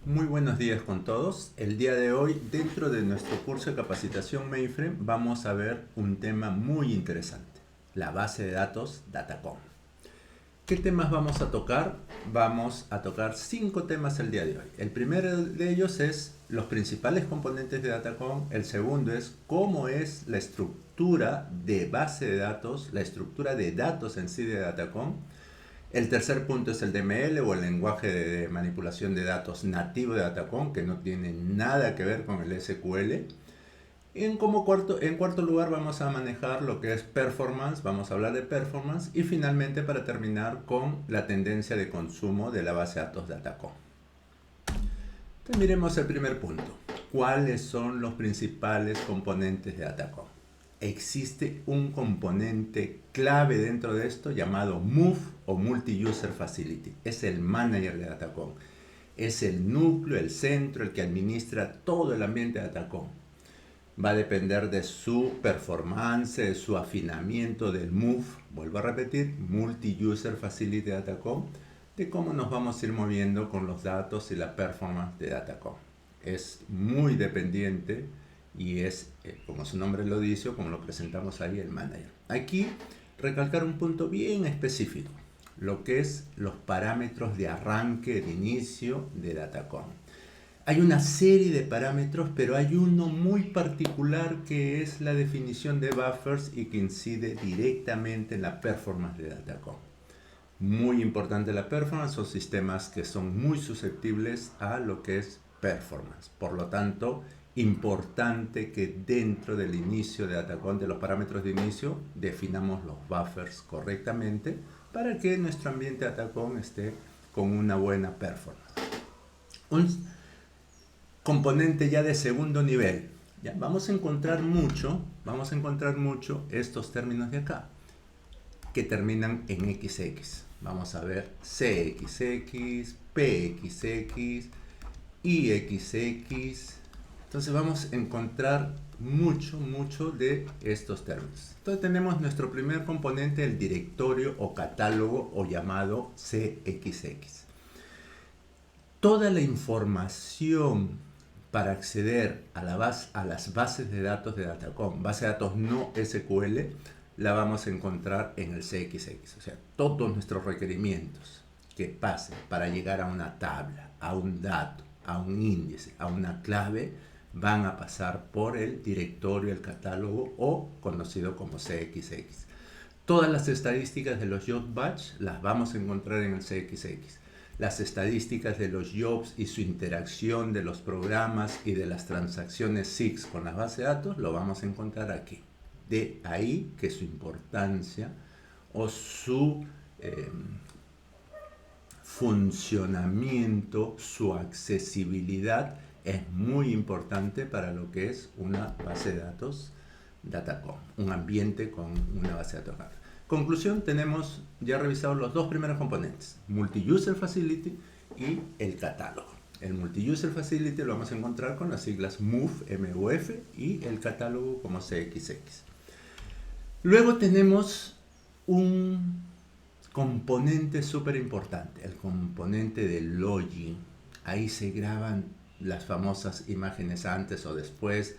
Muy buenos días con todos. El día de hoy, dentro de nuestro curso de capacitación Mainframe, vamos a ver un tema muy interesante, la base de datos Datacom. ¿Qué temas vamos a tocar? Vamos a tocar 5 temas el día de hoy. El primero de ellos es los principales componentes de Datacom. El segundo es cómo es la estructura de base de datos, la estructura de datos en sí de Datacom. El tercer punto es el DML o el lenguaje de manipulación de datos nativo de Datacom, que no tiene nada que ver con el SQL. En cuarto lugar vamos a manejar lo que es performance, vamos a hablar de performance y finalmente para terminar con la tendencia de consumo de la base de datos Datacom. Entonces miremos el primer punto. ¿Cuáles son los principales componentes de Datacom? Existe un componente clave dentro de esto llamado MUF o Multi-User Facility. Es el manager de Datacom. Es el núcleo, el centro, el que administra todo el ambiente de Datacom. Va a depender de su performance, de su afinamiento del MUF, vuelvo a repetir, Multi-User Facility de Datacom, de cómo nos vamos a ir moviendo con los datos y la performance de Datacom. Es muy dependiente y es, como su nombre lo dice, o como lo presentamos ahí, el manager. Aquí recalcar un punto bien específico, lo que es los parámetros de arranque, de inicio de Datacom. Hay una serie de parámetros, pero hay uno muy particular que es la definición de buffers y que incide directamente en la performance de Datacom. Muy importante la performance, son sistemas que son muy susceptibles a lo que es performance. Por lo tanto, importante que dentro del inicio de Datacom, de los parámetros de inicio, definamos los buffers correctamente para que nuestro ambiente Datacom esté con una buena performance. Un componente ya de segundo nivel. Ya, vamos a encontrar mucho estos términos de acá, que terminan en XX. Vamos a ver CXX, PXX, IXX. Entonces vamos a encontrar mucho de estos términos. Entonces tenemos nuestro primer componente, el directorio o catálogo o llamado CXX. Toda la información para acceder a las bases de datos de Datacom, base de datos no SQL, la vamos a encontrar en el CXX. O sea, todos nuestros requerimientos que pasen para llegar a una tabla, a un dato, a un índice, a una clave, van a pasar por el directorio, el catálogo o conocido como CXX. Todas las estadísticas de los job batch las vamos a encontrar en el CXX. Las estadísticas de los jobs y su interacción de los programas y de las transacciones SIX con la base de datos lo vamos a encontrar aquí. De ahí que su importancia o su funcionamiento, su accesibilidad es muy importante para lo que es una base de datos Datacom, un ambiente con una base de datos. Conclusión, tenemos ya revisado los dos primeros componentes, Multi-User Facility y el catálogo. El Multi-User Facility lo vamos a encontrar con las siglas MUF, MUF y el catálogo como CXX. Luego tenemos un componente súper importante, el componente del login. Ahí se graban las famosas imágenes antes o después,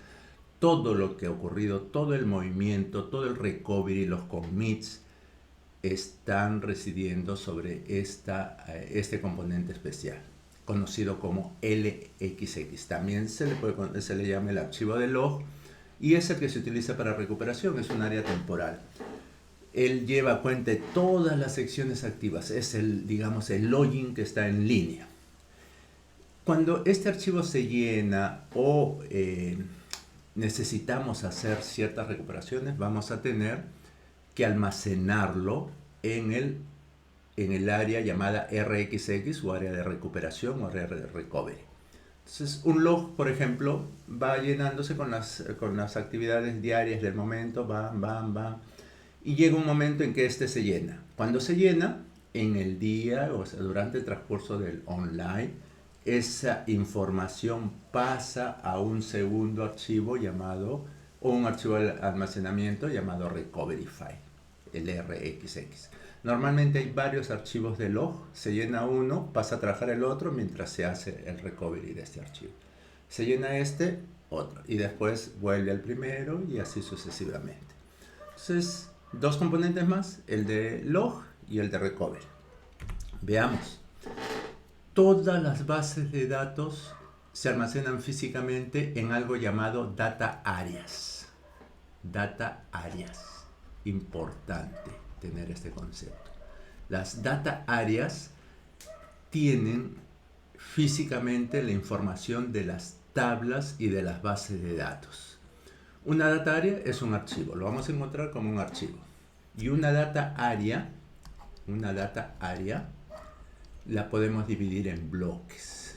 todo lo que ha ocurrido, todo el movimiento, todo el recovery, los commits, están residiendo sobre este componente especial, conocido como LXX. También se le llama el archivo de log y es el que se utiliza para recuperación, es un área temporal. Él lleva a cuenta de todas las secciones activas, es digamos, el login que está en línea. Cuando este archivo se llena o necesitamos hacer ciertas recuperaciones, vamos a tener que almacenarlo en el área llamada RXX o área de recuperación o área de recovery. Entonces, un log, por ejemplo, va llenándose con las actividades diarias del momento, van, y llega un momento en que este se llena. Cuando se llena, en el día, o sea, durante el transcurso del online, esa información pasa a un segundo archivo llamado, o un archivo de almacenamiento llamado Recovery File, el RXX. Normalmente hay varios archivos de log, se llena uno, pasa a trabajar el otro mientras se hace el recovery de este archivo. Se llena este, otro, y después vuelve al primero y así sucesivamente. Entonces, dos componentes más, el de log y el de recovery. Veamos. Todas las bases de datos se almacenan físicamente en algo llamado data areas. Data areas. Importante tener este concepto. Las data areas tienen físicamente la información de las tablas y de las bases de datos. Una data area es un archivo, lo vamos a encontrar como un archivo. Y una data area la podemos dividir en bloques.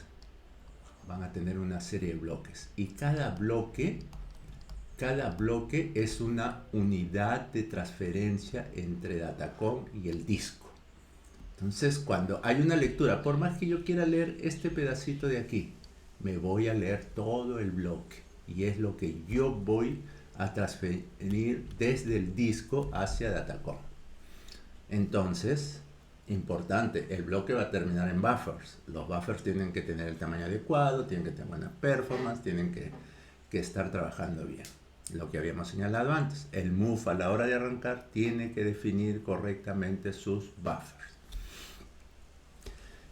Van a tener una serie de bloques. Y cada bloque es una unidad de transferencia entre Datacom y el disco. Entonces, cuando hay una lectura, por más que yo quiera leer este pedacito de aquí, me voy a leer todo el bloque. Y es lo que yo voy a transferir desde el disco hacia Datacom. Entonces, importante, el bloque va a terminar en buffers. Los buffers tienen que tener el tamaño adecuado, tienen que tener buena performance, tienen que estar trabajando bien. Lo que habíamos señalado antes, el move a la hora de arrancar tiene que definir correctamente sus buffers.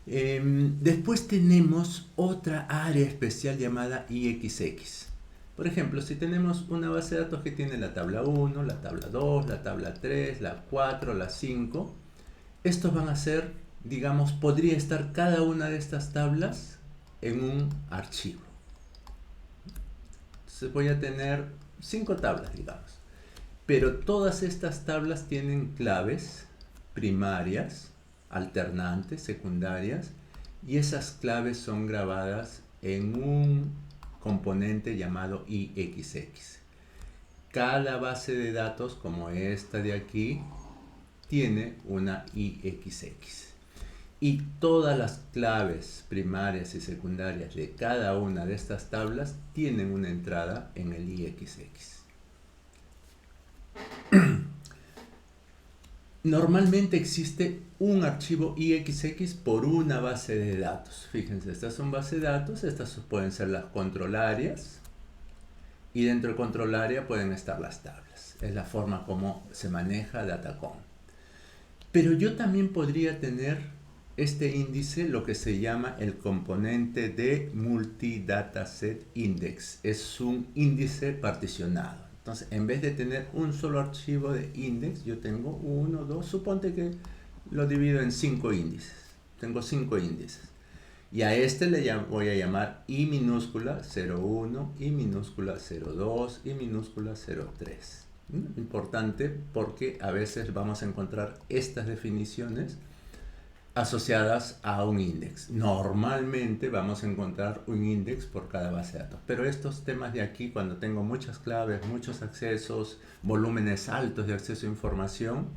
Después tenemos otra área especial llamada IXX. Por ejemplo, si tenemos una base de datos que tiene la tabla 1, la tabla 2, la tabla 3, la 4, la 5, estos van a ser, digamos, podría estar cada una de estas tablas en un archivo. Entonces voy a tener 5 tablas, digamos. Pero todas estas tablas tienen claves primarias, alternantes, secundarias, y esas claves son grabadas en un componente llamado IXX. Cada base de datos, como esta de aquí, tiene una IXX. Y todas las claves primarias y secundarias de cada una de estas tablas tienen una entrada en el IXX. Normalmente existe un archivo IXX por una base de datos. Fíjense, estas son bases de datos, estas pueden ser las control áreas y dentro del control área pueden estar las tablas. Es la forma como se maneja Datacom. Pero yo también podría tener este índice, lo que se llama el componente de Multi-Dataset Index. Es un índice particionado. Entonces, en vez de tener un solo archivo de index, yo tengo 1, 2, suponte que lo divido en 5 índices. Tengo 5 índices. Y a este le voy a llamar I minúscula 01, I minúscula 02, I minúscula 03. Importante porque a veces vamos a encontrar estas definiciones asociadas a un índice. Normalmente vamos a encontrar un índice por cada base de datos, pero estos temas de aquí, cuando tengo muchas claves, muchos accesos, volúmenes altos de acceso a información,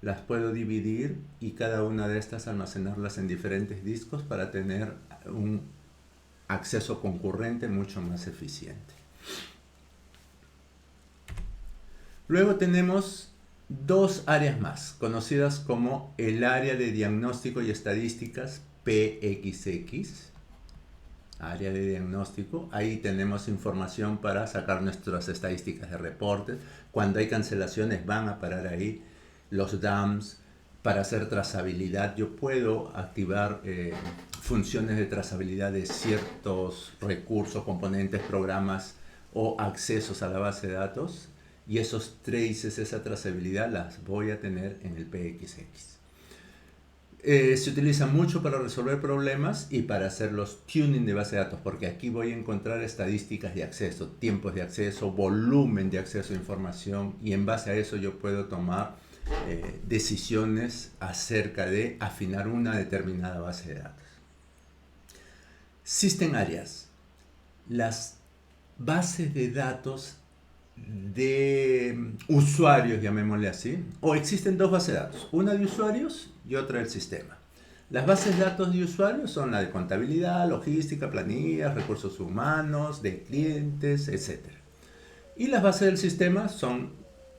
las puedo dividir y cada una de estas almacenarlas en diferentes discos para tener un acceso concurrente mucho más eficiente. Luego tenemos dos áreas más, conocidas como el área de diagnóstico y estadísticas, PXX. Área de diagnóstico, ahí tenemos información para sacar nuestras estadísticas de reportes. Cuando hay cancelaciones van a parar ahí. Los DAMs, para hacer trazabilidad, yo puedo activar funciones de trazabilidad de ciertos recursos, componentes, programas o accesos a la base de datos. Y esos traces, esa trazabilidad, las voy a tener en el PXX. Se utiliza mucho para resolver problemas y para hacer los tuning de base de datos, porque aquí voy a encontrar estadísticas de acceso, tiempos de acceso, volumen de acceso a información, y en base a eso yo puedo tomar decisiones acerca de afinar una determinada base de datos. System Areas. Las bases de datos de usuarios, llamémosle así, o existen dos bases de datos, una de usuarios y otra del sistema. Las bases de datos de usuarios son la de contabilidad, logística, planillas, recursos humanos, de clientes, etc. Y las bases del sistema son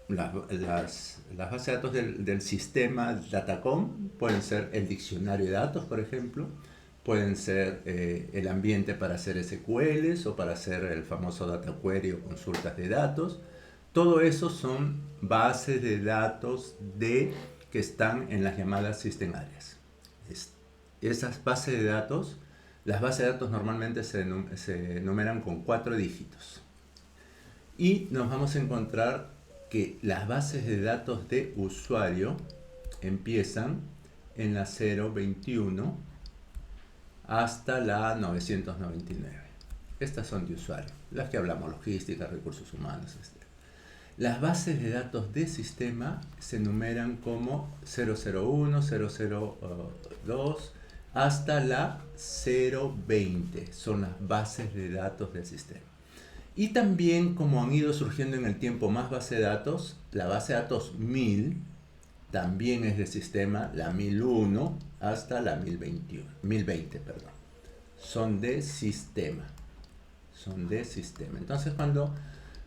las bases de datos del sistema Datacom pueden ser el diccionario de datos, por ejemplo, pueden ser el ambiente para hacer SQLs o para hacer el famoso data query o consultas de datos. Todo eso son bases de datos que están en las llamadas System Areas. Esas bases de datos, las bases de datos normalmente se numeran con 4 dígitos. Y nos vamos a encontrar que las bases de datos de usuario empiezan en la 021 hasta la 999. Estas son de usuario, las que hablamos, logística, recursos humanos, etc. Las bases de datos de sistema se numeran como 001, 002 hasta la 020. Son las bases de datos del sistema. Y también, como han ido surgiendo en el tiempo más bases de datos, la base de datos 1000 también es de sistema, la 1001 hasta la 1020, perdón. Son de sistema. Entonces, cuando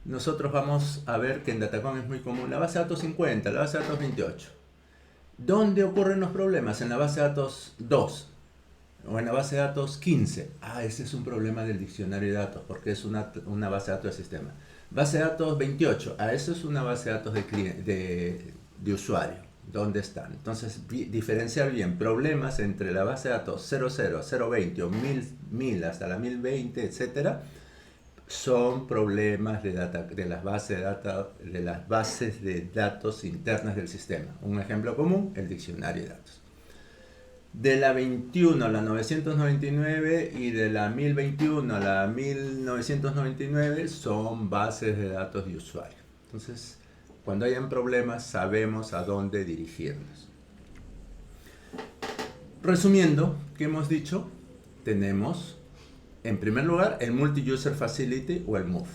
nosotros vamos a ver que en Datacom es muy común la base de datos 50, la base de datos 28. ¿Dónde ocurren los problemas? En la base de datos 2 o en la base de datos 15. Ese es un problema del diccionario de datos porque es una base de datos de sistema. Base de datos 28. Eso es una base de datos de usuario. ¿Dónde están? Entonces, diferenciar bien problemas entre la base de datos 00, 020 o 1000 hasta la 1020, etcétera, son problemas de las bases de datos internas del sistema. Un ejemplo común, el diccionario de datos. De la 21 a la 999 y de la 1021 a la 1999 son bases de datos de usuario. Entonces, cuando hayan problemas, sabemos a dónde dirigirnos. Resumiendo, ¿qué hemos dicho? Tenemos, en primer lugar, el Multi-User Facility o el MUF.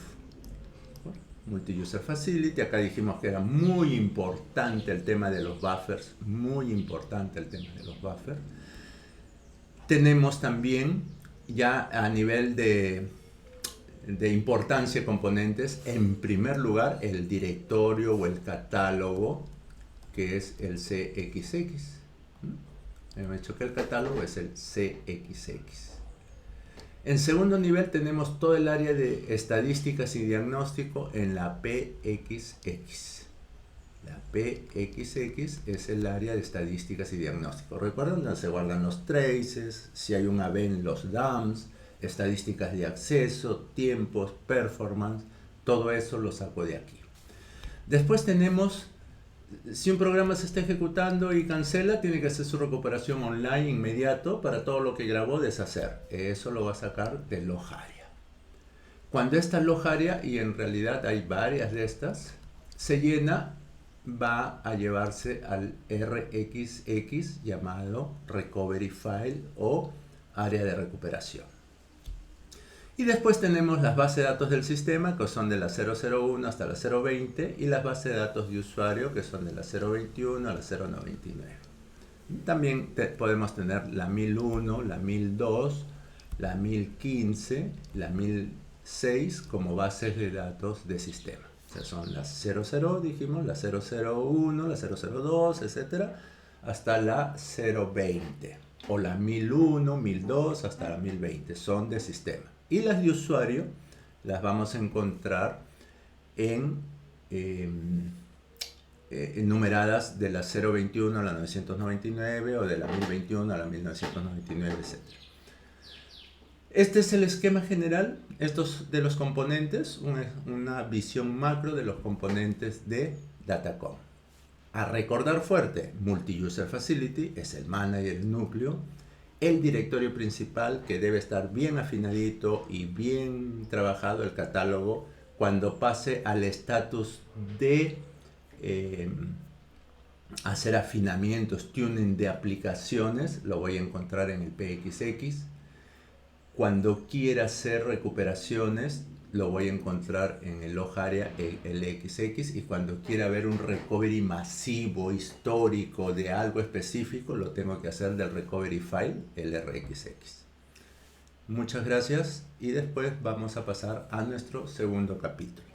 Multi-User Facility, acá dijimos que era muy importante el tema de los buffers, Tenemos también, ya a nivel de importancia componentes, en primer lugar, el directorio o el catálogo, que es el CXX. Hemos dicho que el catálogo es el CXX. En segundo nivel tenemos todo el área de estadísticas y diagnóstico en la PXX. La PXX es el área de estadísticas y diagnóstico. Recuerden donde se guardan los traces, si hay un AVEN, los DAMs, estadísticas de acceso, tiempos, performance, todo eso lo saco de aquí. Después tenemos, si un programa se está ejecutando y cancela, tiene que hacer su recuperación online inmediato para todo lo que grabó deshacer. Eso lo va a sacar de log area. Cuando esta log area, y en realidad hay varias de estas, se llena, va a llevarse al RXX llamado Recovery File o área de recuperación. Y después tenemos las bases de datos del sistema, que son de la 001 hasta la 020, y las bases de datos de usuario, que son de la 021 a la 099. También podemos tener la 1001, la 1002, la 1015, la 1006 como bases de datos de sistema. O sea, son las 00, dijimos, la 001, la 002, etcétera, hasta la 020. O la 1001, 1002 hasta la 1020. Son de sistema. Y las de usuario las vamos a encontrar numeradas de la 021 a la 999 o de la 1021 a la 1999, etc. Este es el esquema general, estos de los componentes, una visión macro de los componentes de Datacom. A recordar fuerte, Multi-User Facility es el manager, el núcleo, el directorio principal que debe estar bien afinadito y bien trabajado el catálogo cuando pase al estatus de hacer afinamientos, tuning de aplicaciones, lo voy a encontrar en el PXX. Cuando quiera hacer recuperaciones, lo voy a encontrar en el log area, el XX, y cuando quiera ver un recovery masivo, histórico, de algo específico, lo tengo que hacer del recovery file, el RXX. Muchas gracias y después vamos a pasar a nuestro segundo capítulo.